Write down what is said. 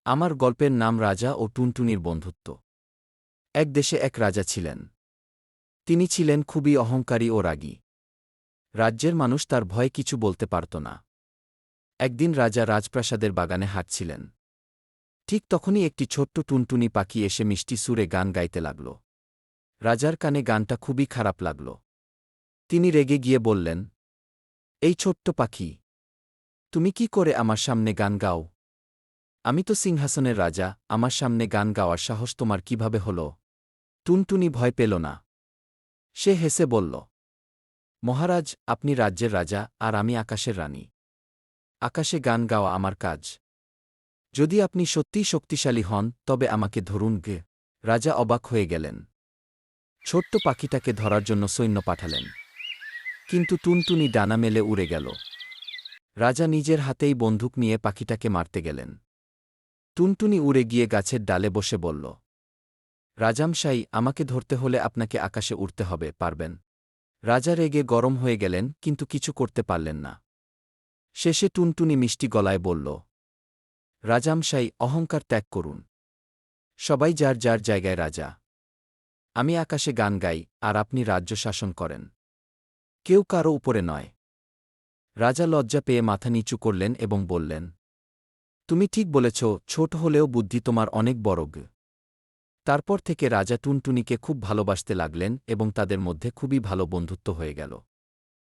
আমার গল্পের নাম রাজা ও টুনটুনির বন্ধুত্ব। এক দেশে এক রাজা ছিলেন। তিনি ছিলেন খুবই অহংকারী ও রাগী। রাজ্যের মানুষ তার ভয়ে কিছু বলতে পারত না। একদিন রাজা রাজপ্রাসাদের বাগানে হাঁটছিলেন। ঠিক তখনই একটি ছোট্ট টুনটুনি পাখি এসে মিষ্টি সুরে গান গাইতে লাগল। রাজার কানে গানটা খুবই খারাপ লাগল। তিনি রেগে গিয়ে বললেন, এই ছোট্ট পাখি, তুমি কি করে আমার সামনে গান গাও? আমি তো সিংহাসনের রাজা, আমার সামনে গান গাওয়ার সাহস তোমার কিভাবে হল? টুনটুনি ভয় পেল না। সে হেসে বলল, মহারাজ, আপনি রাজ্যের রাজা আর আমি আকাশের রানী। আকাশে গান গাওয়া আমার কাজ। যদি আপনি সত্যিই শক্তিশালী হন তবে আমাকে ধরুন গে। রাজা অবাক হয়ে গেলেন। ছোট্ট পাখিটাকে ধরার জন্য সৈন্য পাঠালেন। কিন্তু টুনটুনি ডানা মেলে উড়ে গেল। রাজা নিজের হাতেই বন্দুক নিয়ে পাখিটাকে মারতে গেলেন। টুনটুনি উড়ে গিয়ে গাছের ডালে বসে বলল, রাজামশাই, আমাকে ধরতে হলে আপনাকে আকাশে উড়তে হবে, পারবেন? রাজা রেগে গরম হয়ে গেলেন কিন্তু কিছু করতে পারলেন না। শেষে টুনটুনি মিষ্টি গলায় বলল, রাজামশাই, অহংকার ত্যাগ করুন। সবাই যার যার জায়গায় রাজা। আমি আকাশে গান গাই আর আপনি রাজ্য শাসন করেন। কেউ কারো উপরে নয়। রাজা লজ্জা পেয়ে মাথা নিচু করলেন এবং বললেন, তুমি ঠিক বলেছ, ছোট হলেও বুদ্ধি তোমার অনেক বড় গ। তারপর থেকে রাজা টুনটুনিকে খুব ভালোবাসতে লাগলেন এবং তাদের মধ্যে খুবই ভালো বন্ধুত্ব হয়ে গেল।